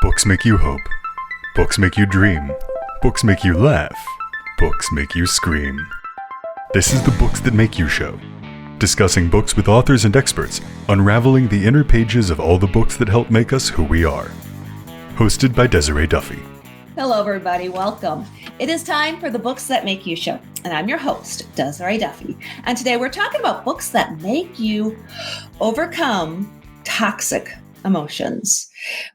Books make you hope. Books make you dream. Books make you laugh. Books make you scream. This is the Books That Make You show, discussing books with authors and experts, unraveling the inner pages of all the books that help make us who we are. Hosted by Desiree Duffy. Hello, everybody. Welcome. It is time for the Books That Make You show, and I'm your host, Desiree Duffy. And today we're talking about books that make you overcome toxic emotions.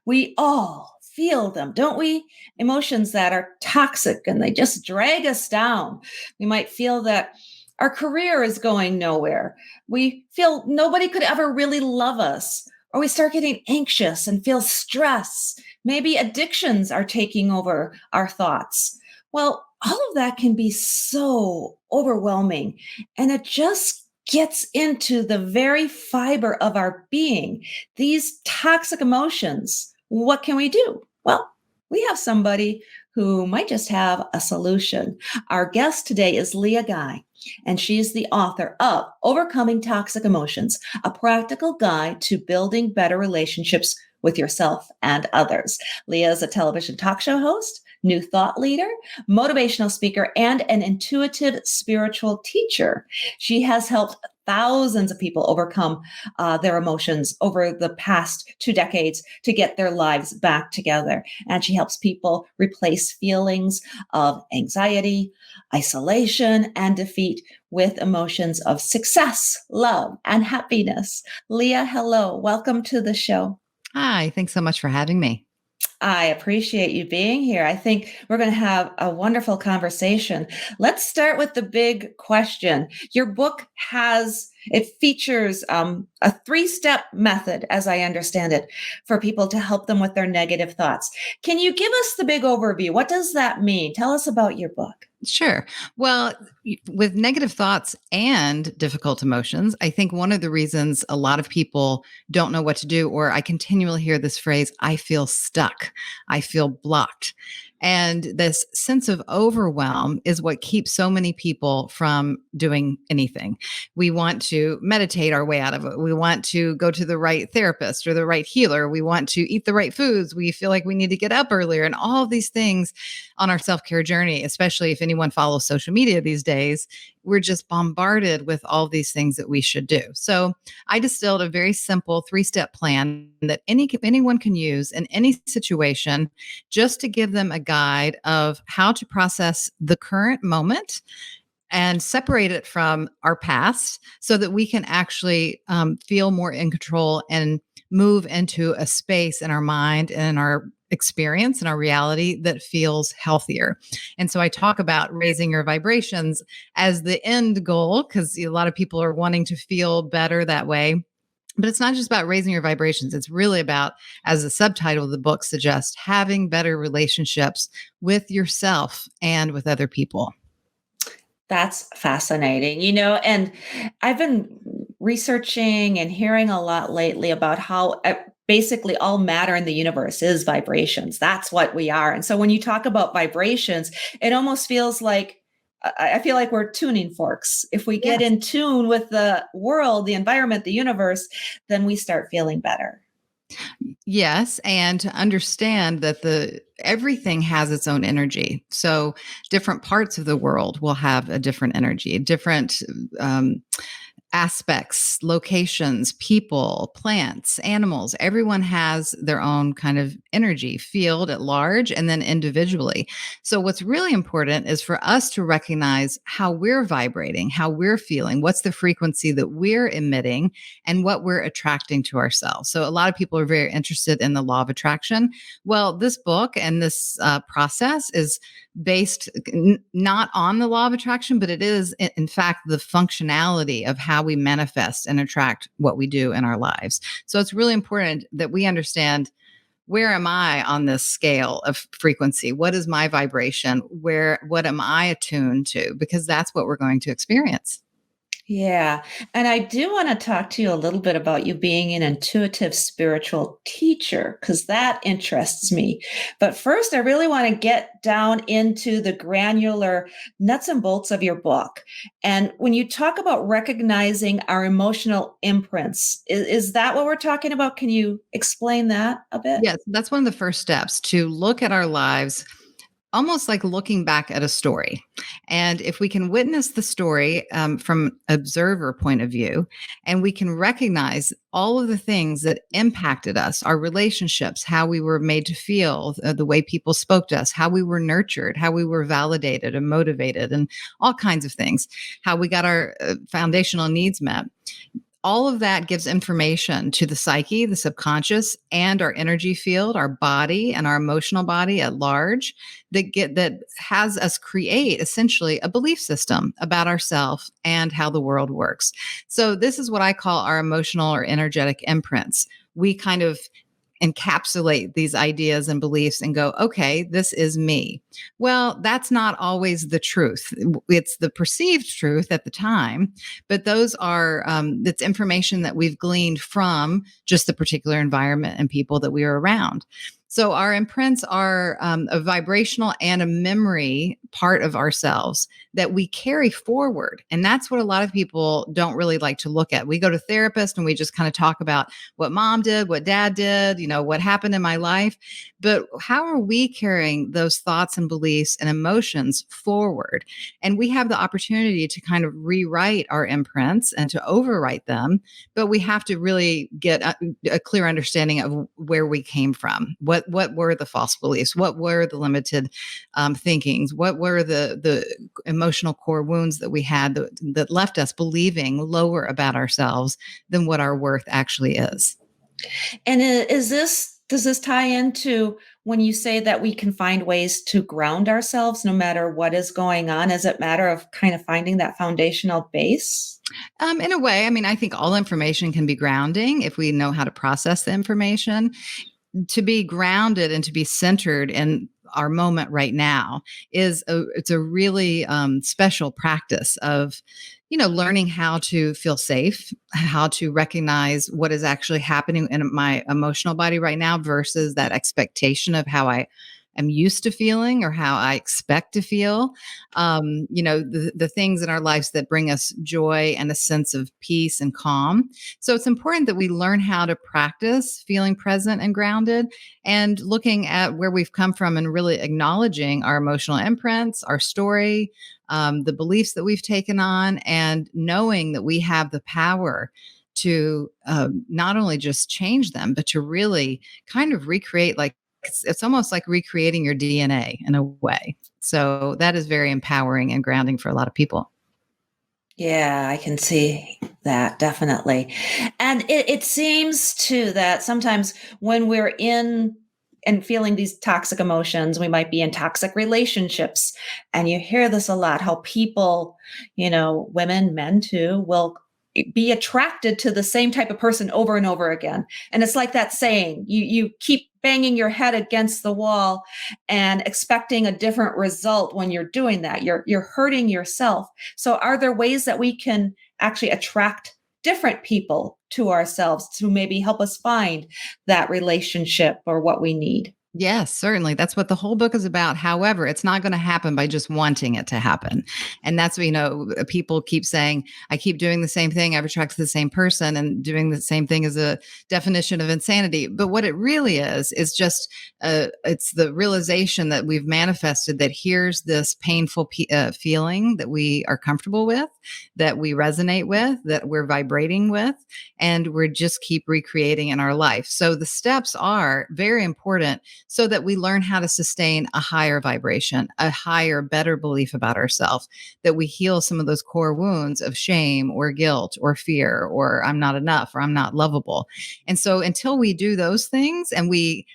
We all feel them, don't we? Emotions that are toxic and they just drag us down. We might feel that our career is going nowhere. We feel nobody could ever really love us, or we start getting anxious and feel stress. Maybe addictions are taking over our thoughts. Well, all of that can be so overwhelming, and it just gets into the very fiber of our being. These toxic emotions, what can we do? Well, we have somebody who might just have a solution. Our guest today is Leah Guy, and she's the author of Overcoming Toxic Emotions, a practical guide to building better relationships with yourself and others. Leah is a television talk show host, new thought leader, motivational speaker, and an intuitive spiritual teacher. She has helped thousands of people overcome their emotions over the past 2 decades to get their lives back together. And she helps people replace feelings of anxiety, isolation, and defeat with emotions of success, love, and happiness. Leah, hello. Welcome to the show. Hi, thanks so much for having me. I appreciate you being here. I think we're going to have a wonderful conversation. Let's start with the big question. Your book features a 3-step method, as I understand it, for people to help them with their negative thoughts. Can you give us the big overview? What does that mean? Tell us about your book. Sure. Well, with negative thoughts and difficult emotions, I think one of the reasons a lot of people don't know what to do, or I continually hear this phrase, I feel stuck, I feel blocked. And this sense of overwhelm is what keeps so many people from doing anything. We want to meditate our way out of it. We want to go to the right therapist or the right healer. We want to eat the right foods. We feel like we need to get up earlier, and all of these things on our self-care journey, especially if anyone follows social media these days. We're just bombarded with all these things that we should do. So I distilled a very simple 3-step plan that anyone can use in any situation, just to give them a guide of how to process the current moment and separate it from our past so that we can actually feel more in control and move into a space in our mind and in our experience and our reality that feels healthier. And so I talk about raising your vibrations as the end goal, because a lot of people are wanting to feel better that way. But it's not just about raising your vibrations. It's really about, as the subtitle of the book suggests, having better relationships with yourself and with other people. That's fascinating, and I've been researching and hearing a lot lately about how basically all matter in the universe is vibrations. That's what we are. And so when you talk about vibrations, it almost feels like, I feel like we're tuning forks. If we get in tune with the world, the environment, the universe, then we start feeling better. Yes, and to understand that everything has its own energy. So different parts of the world will have a different energy, different aspects, locations, people, plants, animals. Everyone has their own kind of energy field at large and then individually. So what's really important is for us to recognize how we're vibrating, how we're feeling, what's the frequency that we're emitting, and what we're attracting to ourselves. So a lot of people are very interested in the law of attraction. Well, this book and this process is based not on the law of attraction, but it is, in fact, the functionality of how we manifest and attract what we do in our lives. So it's really important that we understand, where am I on this scale of frequency? What is my vibration? What am I attuned to? Because that's what we're going to experience. Yeah. And I do want to talk to you a little bit about you being an intuitive spiritual teacher, because that interests me. But first, I really want to get down into the granular nuts and bolts of your book. And when you talk about recognizing our emotional imprints, is that what we're talking about? Can you explain that a bit? Yes, that's one of the first steps, to look at our lives almost like looking back at a story. And if we can witness the story from observer point of view, and we can recognize all of the things that impacted us, our relationships, how we were made to feel, the way people spoke to us, how we were nurtured, how we were validated and motivated, and all kinds of things, how we got our foundational needs met, all of that gives information to the psyche, the subconscious, and our energy field, our body and our emotional body at large, that has us create essentially a belief system about ourselves and how the world works. So this is what I call our emotional or energetic imprints. We kind of encapsulate these ideas and beliefs and go, okay, this is me. Well, that's not always the truth. It's the perceived truth at the time, but those are, it's information that we've gleaned from just the particular environment and people that we are around. So our imprints are a vibrational and a memory part of ourselves that we carry forward. And that's what a lot of people don't really like to look at. We go to therapists and we just kind of talk about what mom did, what dad did, what happened in my life. But how are we carrying those thoughts and beliefs and emotions forward? And we have the opportunity to kind of rewrite our imprints and to overwrite them. But we have to really get a clear understanding of where we came from. What were the false beliefs? What were the limited thinkings? What were the emotional core wounds that we had that left us believing lower about ourselves than what our worth actually is? And does this tie into when you say that we can find ways to ground ourselves no matter what is going on? Is it a matter of kind of finding that foundational base? In a way, I mean, I think all information can be grounding if we know how to process the information. To be grounded and to be centered in our moment right now it's a really special practice of learning how to feel safe, how to recognize what is actually happening in my emotional body right now versus that expectation of how I am used to feeling or how I expect to feel. The things in our lives that bring us joy and a sense of peace and calm. So it's important that we learn how to practice feeling present and grounded and looking at where we've come from and really acknowledging our emotional imprints, our story, the beliefs that we've taken on, and knowing that we have the power to not only just change them, but to really kind of recreate, like it's almost like recreating your DNA in a way. So that is very empowering and grounding for a lot of people. Yeah, I can see that definitely. And it seems too that sometimes when we're in and feeling these toxic emotions, we might be in toxic relationships. And you hear this a lot how people, women, men too, will be attracted to the same type of person over and over again. And it's like that saying, you keep banging your head against the wall and expecting a different result when you're doing that. You're hurting yourself. So are there ways that we can actually attract different people to ourselves to maybe help us find that relationship or what we need? Yes, certainly. That's what the whole book is about. However, it's not going to happen by just wanting it to happen. And that's what, people keep saying, I keep doing the same thing. I've attracted the same person, and doing the same thing is a definition of insanity. But what it really is just, it's the realization that we've manifested that here's this painful feeling that we are comfortable with, that we resonate with, that we're vibrating with, and we're just keep recreating in our life. So the steps are very important so that we learn how to sustain a higher vibration, a higher, better belief about ourselves, that we heal some of those core wounds of shame or guilt or fear or I'm not enough or I'm not lovable. And so until we do those things and we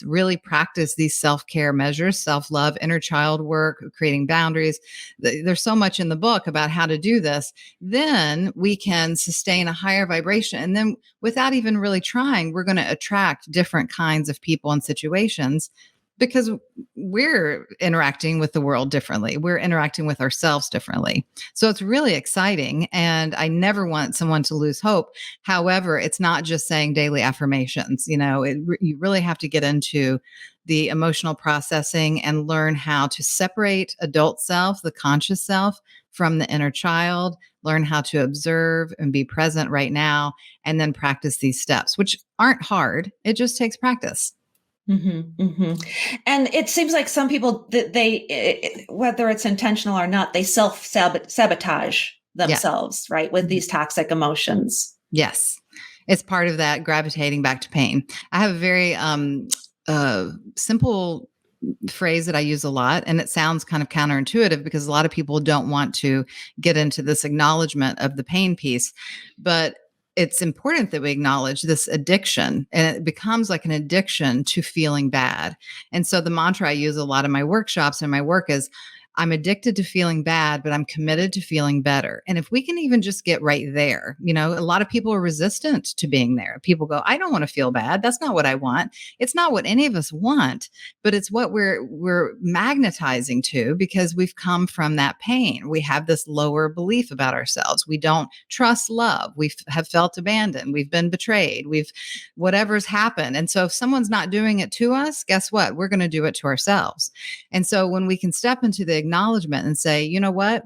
really practice these self-care measures, self-love, inner child work, creating boundaries. There's so much in the book about how to do this. Then we can sustain a higher vibration. And then without even really trying, we're going to attract different kinds of people and situations because we're interacting with the world differently. We're interacting with ourselves differently. So it's really exciting. And I never want someone to lose hope. However, it's not just saying daily affirmations. You really have to get into the emotional processing and learn how to separate adult self, the conscious self, from the inner child, learn how to observe and be present right now, and then practice these steps, which aren't hard. It just takes practice. And it seems like some people that whether it's intentional or not, they sabotage Yeah. themselves, right, with these toxic emotions. Yes. It's part of that gravitating back to pain. I have a very simple phrase that I use a lot, and it sounds kind of counterintuitive because a lot of people don't want to get into this acknowledgement of the pain piece. But it's important that we acknowledge this addiction, and it becomes like an addiction to feeling bad. And so the mantra I use a lot in my workshops and my work is, I'm addicted to feeling bad, but I'm committed to feeling better. And if we can even just get right there, a lot of people are resistant to being there. People go, I don't want to feel bad. That's not what I want. It's not what any of us want, but it's what we're magnetizing to because we've come from that pain. We have this lower belief about ourselves. We don't trust love. We have felt abandoned. We've been betrayed. Whatever's happened. And so if someone's not doing it to us, guess what? We're going to do it to ourselves. And so when we can step into the acknowledgement and say, you know what,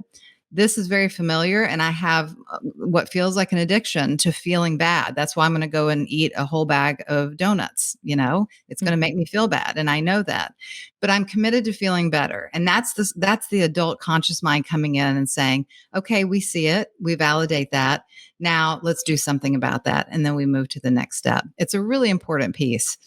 this is very familiar, and I have what feels like an addiction to feeling bad. That's why I'm going to go and eat a whole bag of donuts. It's going to make me feel bad, and I know that, but I'm committed to feeling better. And that's the adult conscious mind coming in and saying, okay, we see it, we validate that, now let's do something about that, and then we move to the next step. It's a really important piece.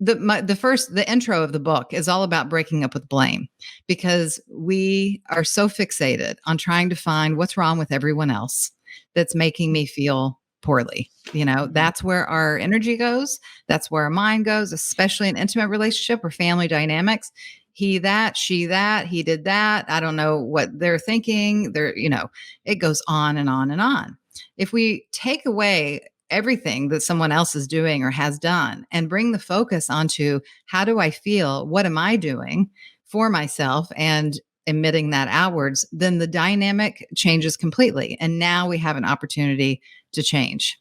The intro of the book is all about breaking up with blame, because we are so fixated on trying to find what's wrong with everyone else that's making me feel poorly. That's where our energy goes. That's where our mind goes, especially in intimate relationship or family dynamics. He that, she that, he did that. I don't know what they're thinking. It goes on and on and on. If we take away everything that someone else is doing or has done and bring the focus onto, how do I feel? What am I doing for myself? And emitting that outwards, then the dynamic changes completely. And now we have an opportunity to change.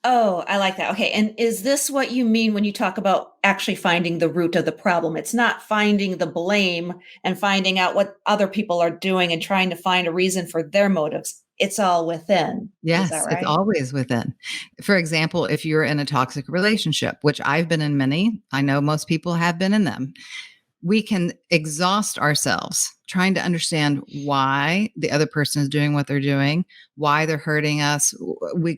Oh, I like that. Okay. And is this what you mean when you talk about actually finding the root of the problem? It's not finding the blame and finding out what other people are doing and trying to find a reason for their motives. It's all within. Yes, Is that right? it's always within. For example, if you're in a toxic relationship, which I've been in many, I know most people have been in them, we can exhaust ourselves trying to understand why the other person is doing what they're doing, why they're hurting us. We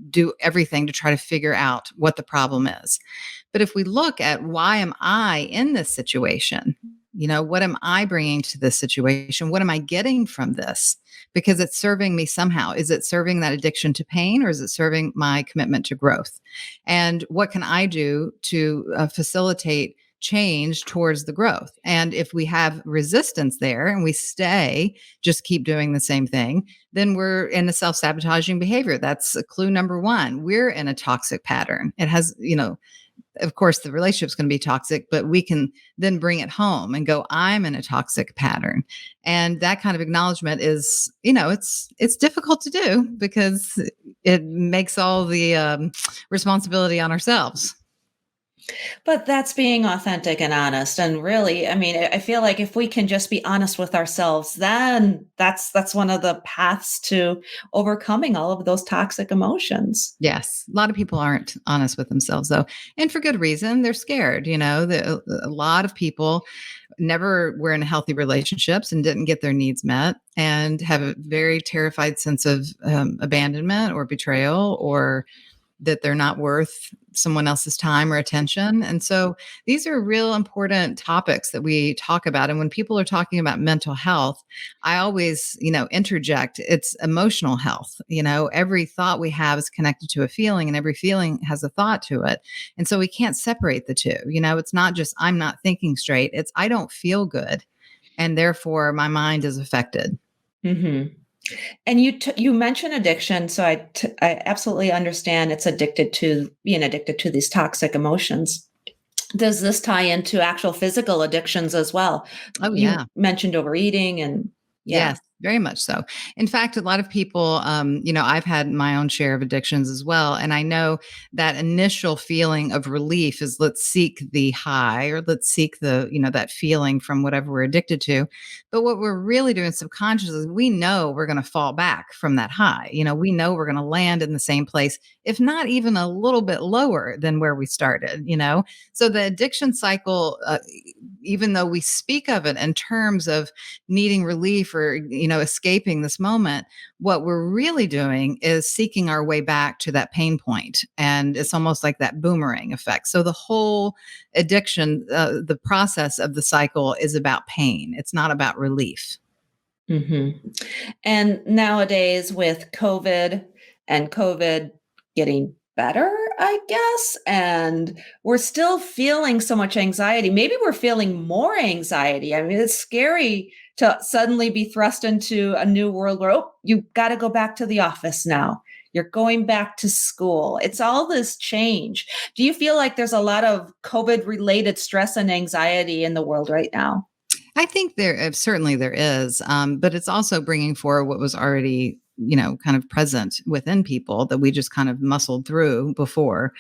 do everything to try to figure out what the problem is. But if we look at, why am I in this situation? What am I bringing to this situation? What am I getting from this? Because it's serving me somehow. Is it serving that addiction to pain, or is it serving my commitment to growth? And what can I do to facilitate change towards the growth? And if we have resistance there and we just keep doing the same thing, then we're in a self-sabotaging behavior. That's clue number one. We're in a toxic pattern. It has, of course, the relationship's going to be toxic, but we can then bring it home and go, I'm in a toxic pattern. And that kind of acknowledgement is, it's difficult to do because it makes all the responsibility on ourselves. But that's being authentic and honest. And really, I feel like if we can just be honest with ourselves, then that's one of the paths to overcoming all of those toxic emotions. Yes. A lot of people aren't honest with themselves, though. And for good reason. They're scared. A lot of people never were in healthy relationships and didn't get their needs met and have a very terrified sense of abandonment or betrayal, or that they're not worth someone else's time or attention. And so these are real important topics that we talk about. And when people are talking about mental health, I always, interject, it's emotional health. Every thought we have is connected to a feeling, and every feeling has a thought to it. And so we can't separate the two. It's not just, I'm not thinking straight. It's, I don't feel good, and therefore my mind is affected. Mm-hmm. And you mentioned addiction, so I absolutely understand it's being addicted to these toxic emotions. does this tie into actual physical addictions as well? Oh, You yeah. mentioned overeating and yeah. Yes, very much so. In fact, a lot of people, I've had my own share of addictions as well. And I know that initial feeling of relief is let's seek the high or let's seek that feeling from whatever we're addicted to. But what we're really doing subconsciously is we know we're going to fall back from that high. We know we're going to land in the same place, if not even a little bit lower than where we started. So the addiction cycle, even though we speak of it in terms of needing relief or escaping this moment, what we're really doing is seeking our way back to that pain point, and it's almost like that boomerang effect. So the whole addiction, the process of the cycle is about pain. It's not about relief. hmm And nowadays, with COVID getting better, I guess, and we're still feeling so much anxiety. Maybe we're feeling more anxiety. I mean, it's scary to suddenly be thrust into a new world where, oh, you got to go back to the office now. You're going back to school. It's all this change. Do you feel like there's a lot of COVID related stress and anxiety in the world right now? I think certainly there is, but it's also bringing forward what was already kind of present within people that we just kind of muscled through before.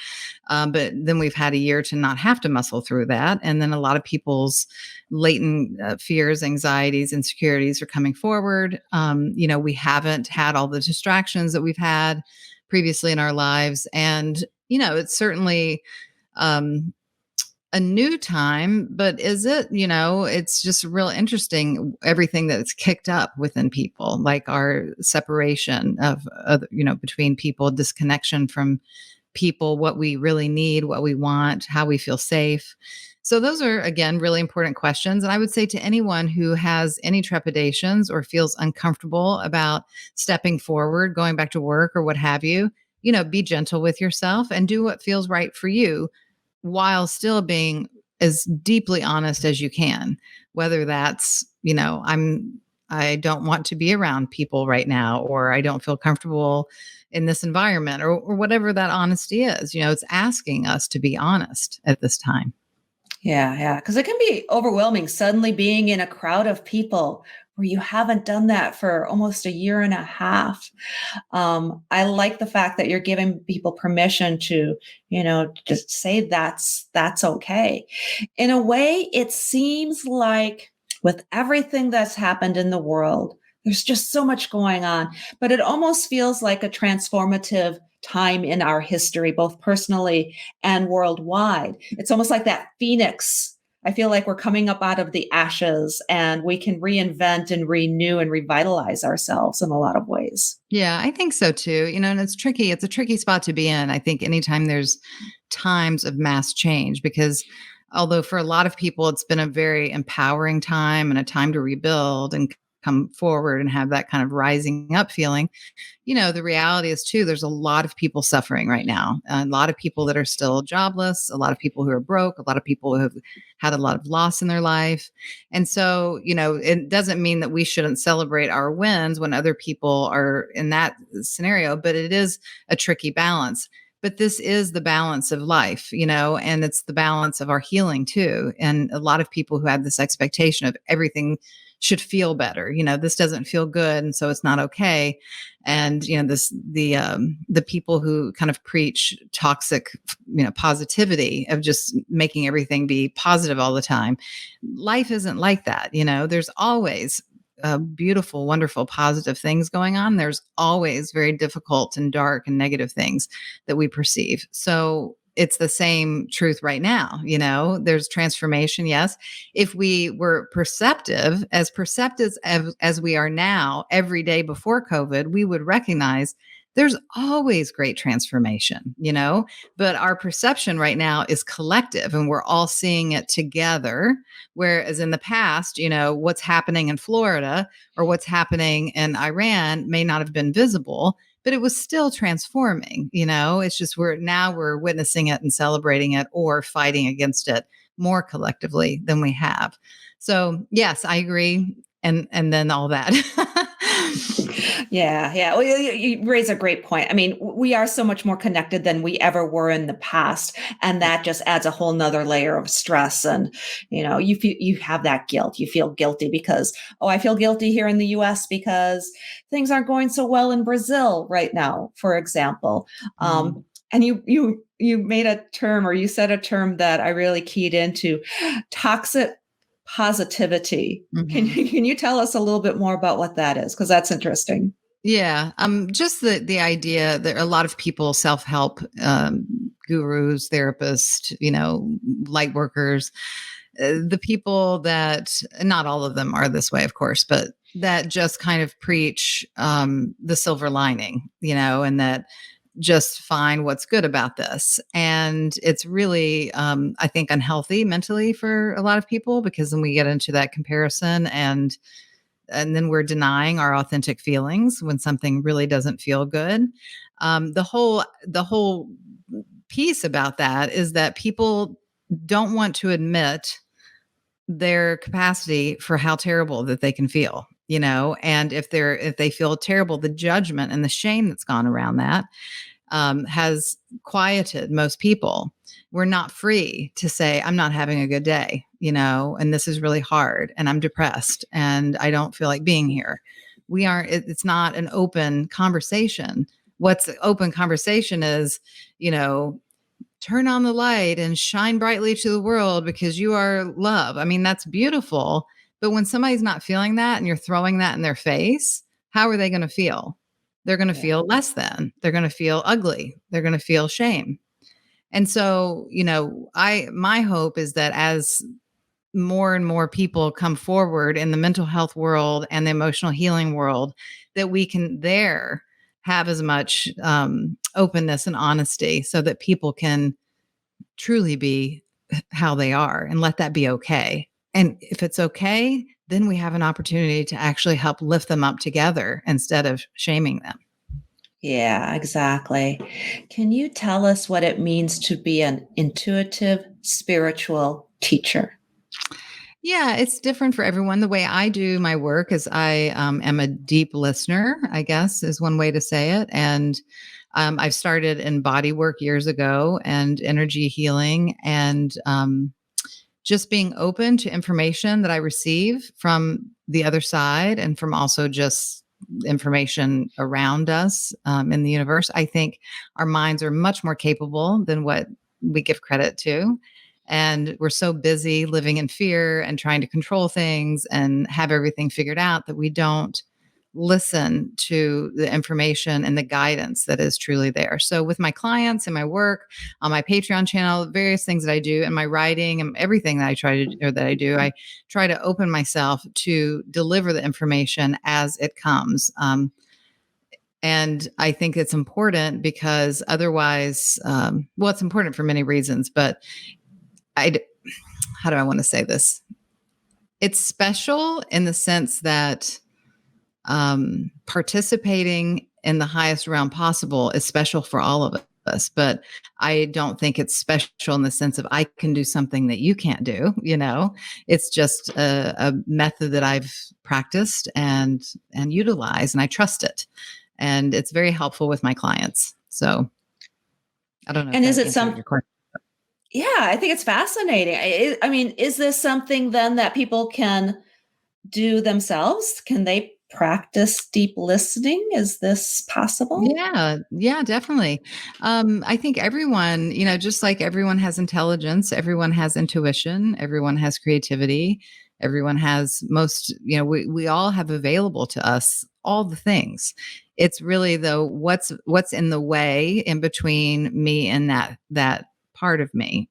But then we've had a year to not have to muscle through that. And then a lot of people's latent fears, anxieties, insecurities are coming forward. We haven't had all the distractions that we've had previously in our lives. And, it's certainly a new time, but is it, it's just real interesting, everything that's kicked up within people, like our separation of between people, disconnection from people, what we really need, what we want, how we feel safe. So those are, again, really important questions. And I would say to anyone who has any trepidations or feels uncomfortable about stepping forward, going back to work or what have you, be gentle with yourself and do what feels right for you, while still being as deeply honest as you can, whether that's, I don't want to be around people right now, or I don't feel comfortable in this environment, or whatever that honesty is. It's asking us to be honest at this time. Yeah, yeah. Because it can be overwhelming suddenly being in a crowd of people where you haven't done that for almost a year and a half. I like the fact that you're giving people permission to, just say that's okay. In a way, it seems like with everything that's happened in the world, there's just so much going on, but it almost feels like a transformative time in our history, both personally and worldwide. It's almost like that phoenix. I feel like we're coming up out of the ashes and we can reinvent and renew and revitalize ourselves in a lot of ways. Yeah, I think so too. And it's tricky. It's a tricky spot to be in. I think anytime there's times of mass change, because although for a lot of people it's been a very empowering time and a time to rebuild and come forward and have that kind of rising up feeling, the reality is too, there's a lot of people suffering right now. A lot of people that are still jobless, a lot of people who are broke, a lot of people who have had a lot of loss in their life. And so, it doesn't mean that we shouldn't celebrate our wins when other people are in that scenario, but it is a tricky balance. But this is the balance of life, and it's the balance of our healing too. And a lot of people who have this expectation of everything should feel better. This doesn't feel good, and so it's not okay. And the people who kind of preach toxic, positivity of just making everything be positive all the time. Life isn't like that. There's always beautiful, wonderful, positive things going on. There's always very difficult and dark and negative things that we perceive. So it's the same truth right now. There's transformation. Yes. If we were perceptive as we are now every day before COVID, we would recognize there's always great transformation, but our perception right now is collective and we're all seeing it together. Whereas in the past, what's happening in Florida or what's happening in Iran may not have been visible, but it was still transforming. It's just we're witnessing it and celebrating it or fighting against it more collectively than we have. So yes, I agree. And then all that. Yeah, yeah. Well, you raise a great point. I mean, we are so much more connected than we ever were in the past, and that just adds a whole nother layer of stress. And you have that guilt. You feel guilty because, oh, I feel guilty here in the U.S. because things aren't going so well in Brazil right now, for example. Mm. And you made a term, or you said a term that I really keyed into: toxic positivity. Mhm. Can you tell us a little bit more about what that is? Because that's interesting. Yeah, just the idea that a lot of people, self-help gurus, therapists, light workers, the people that, not all of them are this way, of course, but that just kind of preach the silver lining, and that just find what's good about this. And it's really, I think, unhealthy mentally for a lot of people, because then we get into that comparison, and then we're denying our authentic feelings when something really doesn't feel good. The whole piece about that is that people don't want to admit their capacity for how terrible that they can feel, and if they feel terrible, the judgment and the shame that's gone around that has quieted most people. We're not free to say, I'm not having a good day, and this is really hard, and I'm depressed, and I don't feel like being here. We aren't, it's not an open conversation. What's open conversation is, you know, turn on the light and shine brightly to the world because you are love. I mean, that's beautiful. But when somebody's not feeling that and you're throwing that in their face, how are they going to feel? They're going to Yeah. feel less than. They're going to feel ugly. They're going to feel shame. And so, my hope is that as more and more people come forward in the mental health world and the emotional healing world, that we can there have as much openness and honesty so that people can truly be how they are and let that be okay. And if it's okay, then we have an opportunity to actually help lift them up together instead of shaming them. Yeah, exactly. Can you tell us what it means to be an intuitive spiritual teacher? Yeah, it's different for everyone. The way I do my work is I am a deep listener, I guess is one way to say it. And I've started in body work years ago and energy healing, and just being open to information that I receive from the other side and from also just information around us in the universe. I think our minds are much more capable than what we give credit to. And we're so busy living in fear and trying to control things and have everything figured out that we don't listen to the information and the guidance that is truly there. So with my clients and my work on my Patreon channel, various things that I do, and my writing and everything that I try to, or that I do, I try to open myself to deliver the information as it comes. And I think it's important because otherwise, well, it's important for many reasons, but I, how do I want to say this? It's special in the sense that participating in the highest realm possible is special for all of us. But I don't think it's special in the sense of I can do something that you can't do. It's just a method that I've practiced and utilized, and I trust it, and it's very helpful with my clients. So I don't know if And is that it answered your question. yeah, I think it's fascinating. I mean, is this something then that people can do themselves? Can they practice deep listening? Is this possible? Yeah, definitely. I think everyone, just like everyone has intelligence, everyone has intuition, everyone has creativity, everyone has we all have available to us all the things. It's really though what's in the way in between me and that part of me,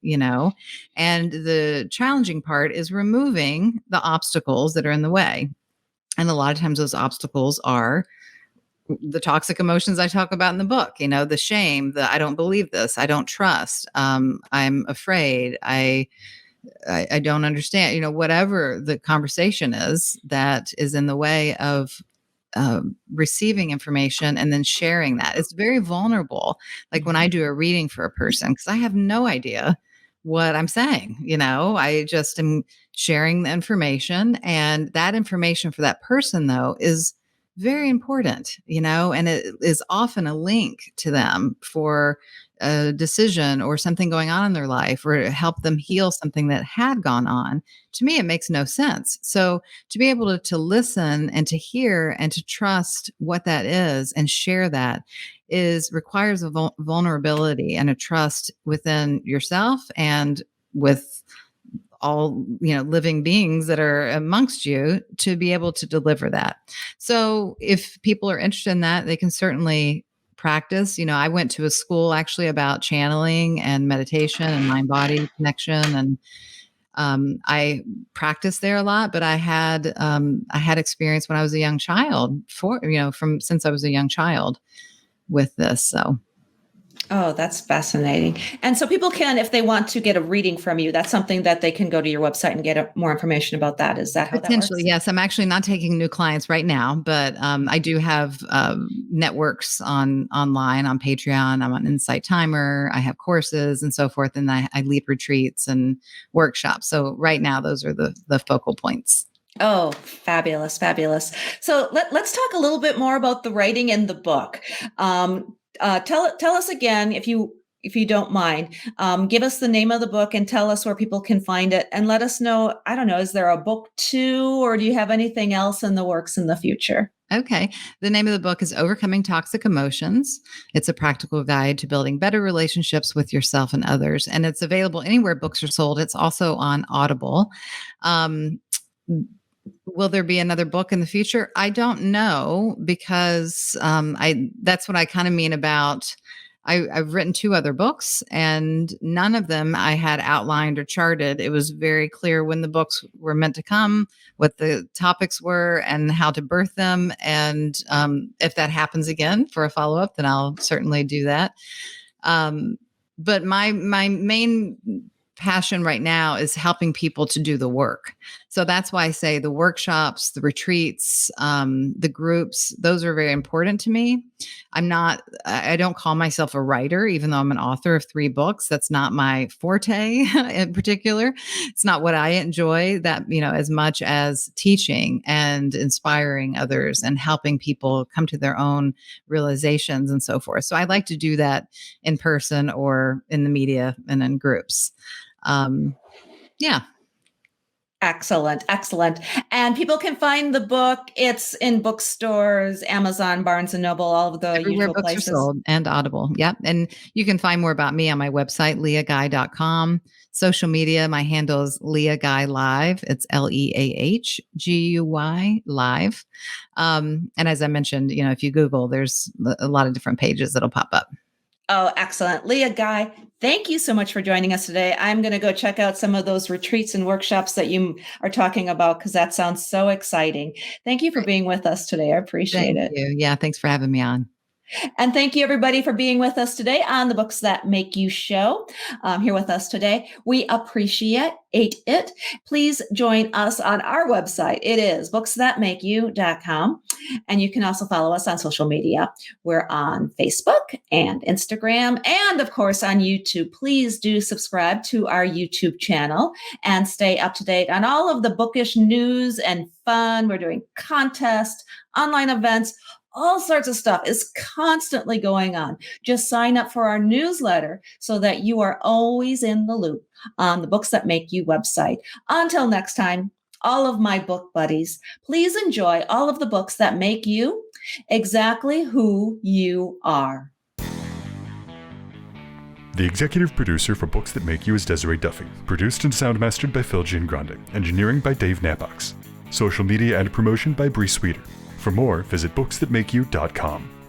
and the challenging part is removing the obstacles that are in the way. And a lot of times those obstacles are the toxic emotions I talk about in the book, the shame, the I don't believe this, I don't trust, I'm afraid, I don't understand, whatever the conversation is that is in the way of receiving information and then sharing that. It's very vulnerable. Like when I do a reading for a person, because I have no idea what I'm saying, I just am sharing the information. And that information for that person, though, is very important, and it is often a link to them for a decision or something going on in their life, or help them heal something that had gone on. To me, it makes no sense. So to be able to listen and to hear and to trust what that is and share that requires a vulnerability and a trust within yourself and with all living beings that are amongst you, to be able to deliver that. So if people are interested in that, they can certainly practice. I went to a school actually about channeling and meditation and mind body connection, and I practiced there a lot. But I had experience when I was a young child, since I was a young child with this. So. Oh, that's fascinating. And so people can, if they want to get a reading from you, that's something that they can go to your website and get more information about that. Is that how that works? Potentially, yes. I'm actually not taking new clients right now, but I do have networks online on Patreon. I'm on Insight Timer. I have courses and so forth, and I lead retreats and workshops. So right now, those are the focal points. Oh, fabulous, fabulous. So let's talk a little bit more about the writing in the book. Tell us again, if you don't mind, give us the name of the book and tell us where people can find it, and let us know, I don't know, is there a book 2, or do you have anything else in the works in the future? Okay. The name of the book is Overcoming Toxic Emotions. It's a practical guide to building better relationships with yourself and others. And it's available anywhere books are sold. It's also on Audible. Will there be another book in the future? I don't know, because that's what I kind of mean about, I've written 2 other books, and none of them I had outlined or charted. It was very clear when the books were meant to come, what the topics were, and how to birth them. And if that happens again for a follow-up, then I'll certainly do that. But my main passion right now is helping people to do the work. So that's why I say the workshops, the retreats, the groups, those are very important to me. I don't call myself a writer, even though I'm an author of 3 books. That's not my forte in particular. It's not what I enjoy that, as much as teaching and inspiring others and helping people come to their own realizations and so forth. So I like to do that in person or in the media and in groups. Yeah. Excellent. Excellent. And people can find the book. It's in bookstores, Amazon, Barnes and Noble, all of the everywhere usual books places. Are sold, and Audible. Yep. And you can find more about me on my website, leahguy.com. Social media, my handle is Leah Guy Live. It's LEAHGUY Live. And as I mentioned, if you Google, there's a lot of different pages that'll pop up. Oh, excellent. Leah Guy, thank you so much for joining us today. I'm going to go check out some of those retreats and workshops that you are talking about, because that sounds so exciting. Thank you for being with us today. I appreciate it. Thank you. Yeah, thanks for having me on. And thank you, everybody, for being with us today on the Books That Make You show. Here with us today. We appreciate it. Please join us on our website. It is booksthatmakeyou.com. And you can also follow us on social media. We're on Facebook and Instagram, and of course on YouTube. Please do subscribe to our YouTube channel and stay up to date on all of the bookish news and fun. We're doing contests, online events, all sorts of stuff is constantly going on. Just sign up for our newsletter so that you are always in the loop on the Books That Make You website. Until next time, all of my book buddies, please enjoy all of the books that make you exactly who you are. The executive producer for Books That Make You is Desiree Duffy. Produced and sound mastered by Phil Giangrande. Engineering by Dave Nabox. Social media and promotion by Bree Sweeter. For more, visit booksthatmakeyou.com.